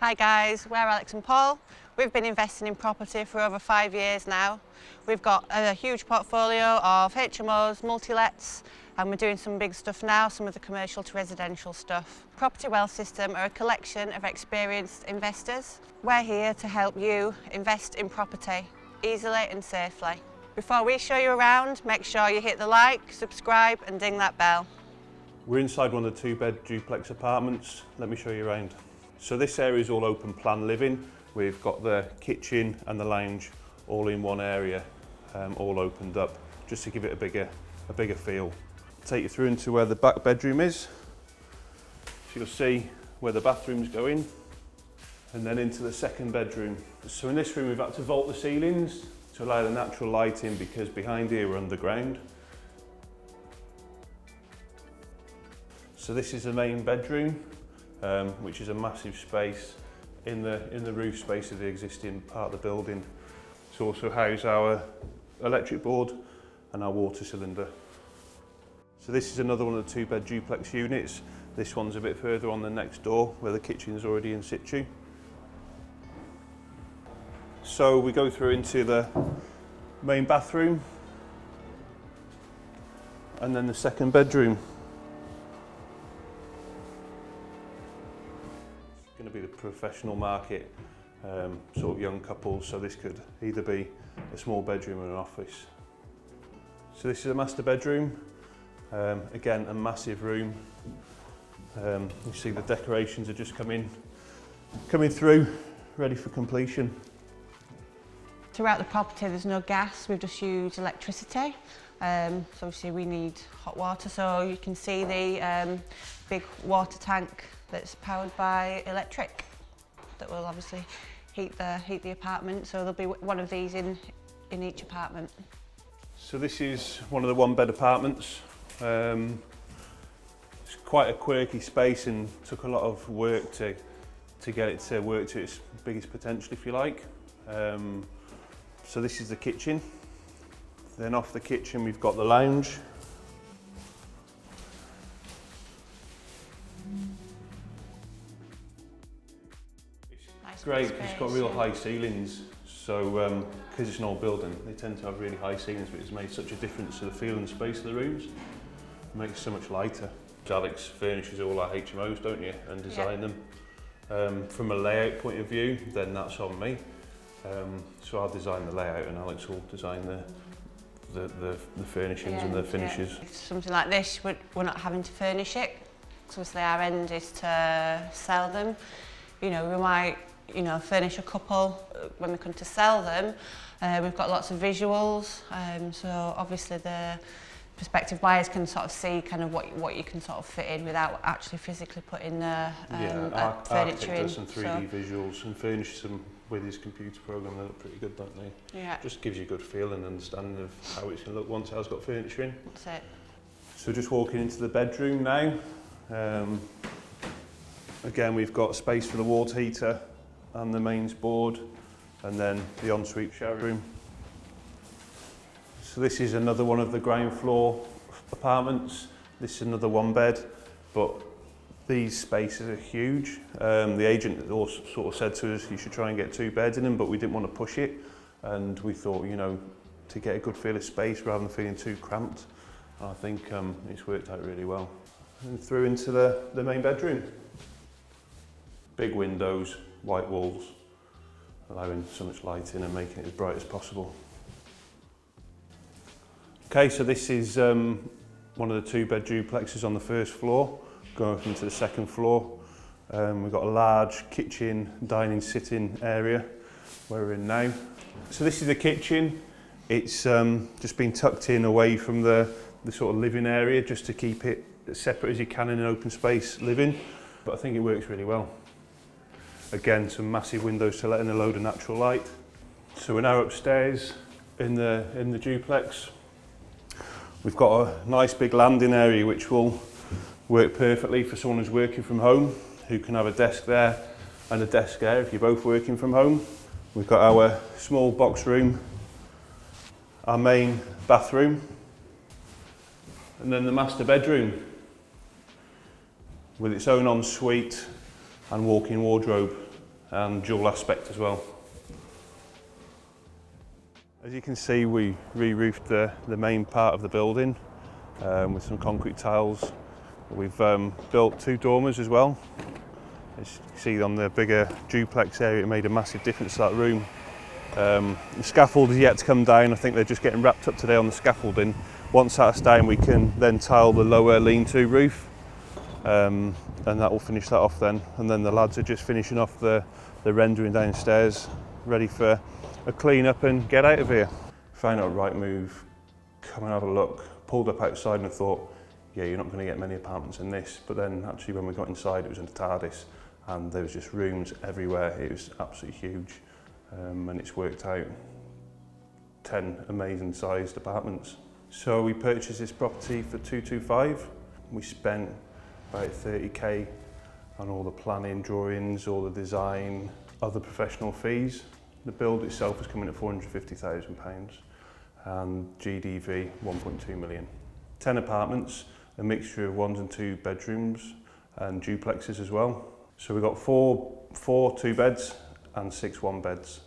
Hi guys, we're Alex and Paul. We've been investing in property for over 5 years now. We've got a huge portfolio of HMOs, multi-lets, and we're doing some big stuff now, some of the commercial to residential stuff. Property Wealth System are a collection of experienced investors. We're here to help you invest in property easily and safely. Before we show you around, make sure you hit the like, subscribe and ding that bell. We're inside one of the 2-bed duplex apartments. Let me show you around. So this area is all open plan living. We've got the kitchen and the lounge all in one area, all opened up, just to give it a bigger feel. Take you through into where the back bedroom is. So you'll see where the bathrooms go in, and then into the second bedroom. So in this room we've had to vault the ceilings to allow the natural light in, because behind here we're underground. So this is the main bedroom, which is a massive space in the roof space of the existing part of the building. To also house our electric board and our water cylinder. So this is another one of the 2-bed duplex units. This one's a bit further on the next door, where the kitchen is already in situ. So we go through into the main bathroom and then the second bedroom. It's going to be the professional market, sort of young couples, so this could either be a small bedroom or an office. So this is a master bedroom, again a massive room. You see the decorations are just coming through, ready for completion. Throughout the property there's no gas, we've just used electricity. So obviously we need hot water, so you can see the big water tank that's powered by electric that will obviously heat the apartment, so there'll be one of these in each apartment. So this is one of the 1-bed apartments. It's quite a quirky space and took a lot of work to get it to work to its biggest potential, if you like. So this is the kitchen. Then off the kitchen we've got the lounge. It's great because it's got real high ceilings. So because it's an old building, they tend to have really high ceilings, but it's made such a difference to the feel and space of the rooms. It makes it so much lighter. Alex furnishes all our HMOs, don't you, and design them. From a layout point of view, then that's on me. So I'll design the layout and Alex will design the furnishings and the finishes. Yeah. Something like this, we're not having to furnish it, because obviously our end is to sell them. You know, we might furnish a couple when we come to sell them. We've got lots of visuals, so obviously the prospective buyers can sort of see kind of what you can sort of fit in without actually physically putting the furniture in. Does some 3D visuals and furnishes them with his computer program. They look pretty good, don't they? Yeah. Just gives you a good feel and understanding of how it's going to look once it has got furniture in. That's it. So just walking into the bedroom now. Again, we've got space for the water heater and the mains board, and then the ensuite shower room. So this is another one of the ground floor apartments. This is another 1-bed, but these spaces are huge. The agent also sort of said to us you should try and get 2 beds in them, but we didn't want to push it, and we thought, you know, to get a good feel of space rather than feeling too cramped. I think it's worked out really well. And through into the main bedroom. Big windows, white walls, allowing so much light in and making it as bright as possible. Okay, so this is one of the 2-bed duplexes on the first floor, going up into the second floor. We've got a large kitchen, dining, sitting area where we're in now. So this is the kitchen. It's just been tucked in away from the sort of living area, just to keep it as separate as you can in an open space living. But I think it works really well. Again, some massive windows to let in a load of natural light. So we're now upstairs in the duplex. We've got a nice big landing area which will work perfectly for someone who's working from home, who can have a desk there and a desk there if you're both working from home. We've got our small box room, our main bathroom, and then the master bedroom with its own ensuite and walk-in wardrobe. and dual aspect as well. As you can see, we re-roofed the main part of the building with some concrete tiles. We've built 2 dormers as well. As you can see on the bigger duplex area, it made a massive difference to that room. The scaffold is yet to come down. I think they're just getting wrapped up today on the scaffolding. Once that's down, we can then tile the lower lean-to roof, and that will finish that off then. And then the lads are just finishing off the rendering downstairs, ready for a clean up and get out of here. Found out right move, come and have a look, pulled up outside and thought, yeah, you're not going to get many apartments in this. But then actually when we got inside, it was in a TARDIS and there was just rooms everywhere. It was absolutely huge, and it's worked out 10 amazing sized apartments. So we purchased this property for 225. We spent about 30k on all the planning, drawings, all the design, other professional fees. The build itself is coming at £450,000 and GDV 1.2 million. 10 apartments, a mixture of 1 and 2 bedrooms and duplexes as well. So we've got four 2 beds and 6 1 beds.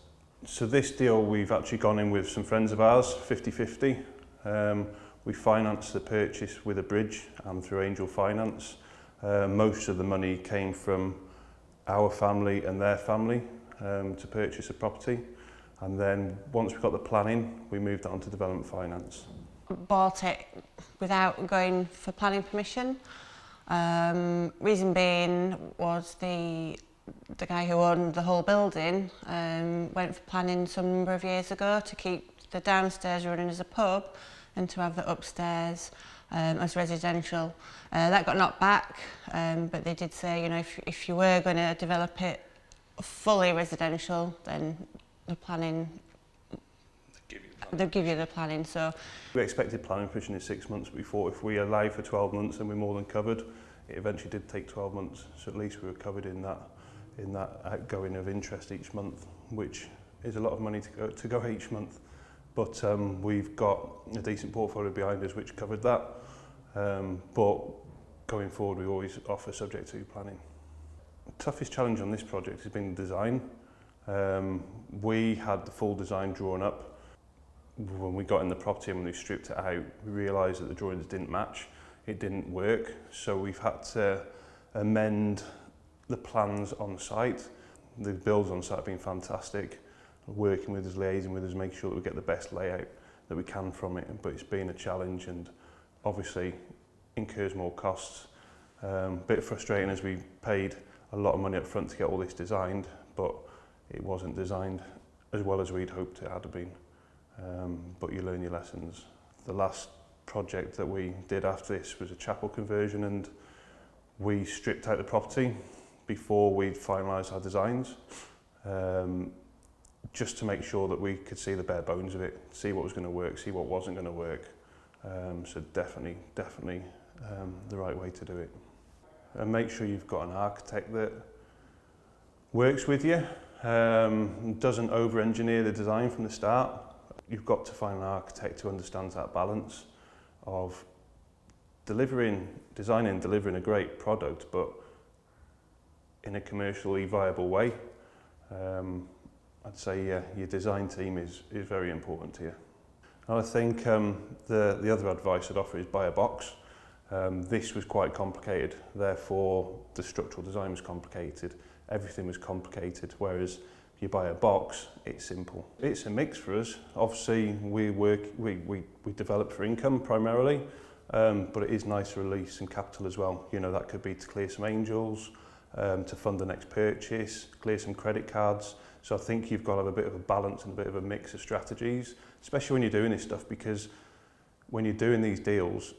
So this deal we've actually gone in with some friends of ours, 50-50. We financed the purchase with a bridge and through Angel Finance. Most of the money came from our family and their family to purchase a property, and then once we got the planning, we moved on to development finance. Bought it without going for planning permission. Reason being was the guy who owned the whole building went for planning some number of years ago to keep the downstairs running as a pub and to have the upstairs as residential. That got knocked back, but they did say, you know, if you were going to develop it fully residential, then the planning, they'll give you the planning. So we expected planning permission in 6 months. We thought if we allowed for 12 months and we're more than covered. It eventually did take 12 months, so at least we were covered in that outgoing of interest each month, which is a lot of money to go each month. But we've got a decent portfolio behind us which covered that. But going forward, we always offer subject to planning. The toughest challenge on this project has been design. We had the full design drawn up. When we got in the property and when we stripped it out, we realised that the drawings didn't match. It didn't work, so we've had to amend the plans on site. The builds on site have been fantastic, working with us, liaising with us, making sure that we get the best layout that we can from it, but it's been a challenge and obviously incurs more costs. Bit frustrating as we paid a lot of money up front to get all this designed, but it wasn't designed as well as we'd hoped it had been. But you learn your lessons. The last project that we did after this was a chapel conversion, and we stripped out the property before we'd finalised our designs, just to make sure that we could see the bare bones of it, see what was going to work, see what wasn't going to work. So definitely the right way to do it. And make sure you've got an architect that works with you, doesn't over-engineer the design from the start. You've got to find an architect who understands that balance of designing and delivering a great product, but in a commercially viable way. I'd say your design team is very important to you. And I think the other advice I'd offer is buy a box. This was quite complicated, therefore the structural design was complicated, everything was complicated, whereas if you buy a box, it's simple. It's a mix for us. Obviously we develop for income primarily, but it is nice to release some capital as well. You know, that could be to clear some angels, to fund the next purchase, clear some credit cards. So I think you've got to have a bit of a balance and a bit of a mix of strategies, especially when you're doing this stuff, because when you're doing these deals,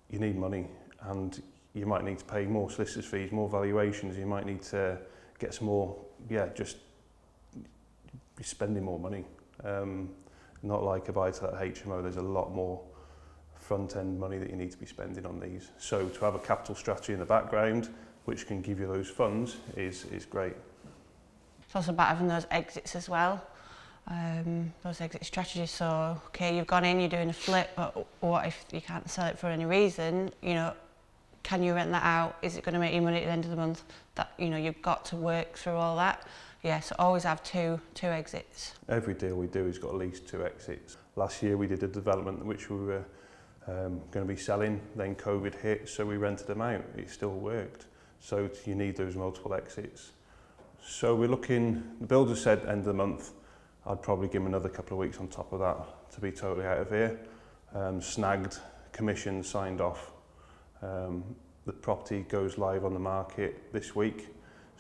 you need money and you might need to pay more solicitors fees, more valuations, you might need to get some more, just be spending more money. Not like a buy-to-let HMO, there's a lot more front-end money that you need to be spending on these. So to have a capital strategy in the background, which can give you those funds, is great. It's also about having those exits as well, those exit strategies. So, okay, you've gone in, you're doing a flip, but what if you can't sell it for any reason? You know, can you rent that out? Is it going to make you money at the end of the month? That, you know, you've got to work through all that. Yeah, so always have two exits. Every deal we do has got at least 2 exits. Last year we did a development which we were going to be selling, then COVID hit, so we rented them out. It still worked. So you need those multiple exits. So we're looking, the builder said end of the month. I'd probably give them another couple of weeks on top of that to be totally out of here. Snagged, commission signed off. The property goes live on the market this week.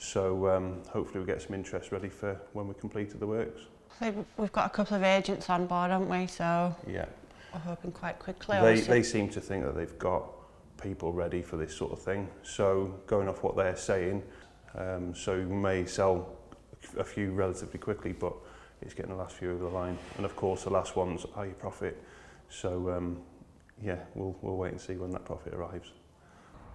So hopefully we get some interest ready for when we completed the works. So we've got a couple of agents on board, haven't we? So yeah, we're hoping quite quickly. They seem to think that they've got people ready for this sort of thing. So going off what they're saying, so we may sell a few relatively quickly, but it's getting the last few over the line. And of course the last one's high profit. So yeah, we'll wait and see when that profit arrives.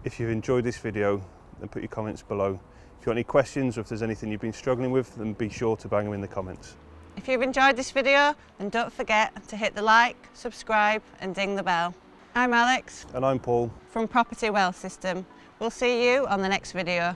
If you've enjoyed this video, then put your comments below. If you've got any questions or if there's anything you've been struggling with, then be sure to bang them in the comments. If you've enjoyed this video, then don't forget to hit the like, subscribe and ding the bell. I'm Alex. And I'm Paul. From Property Wealth System. We'll see you on the next video.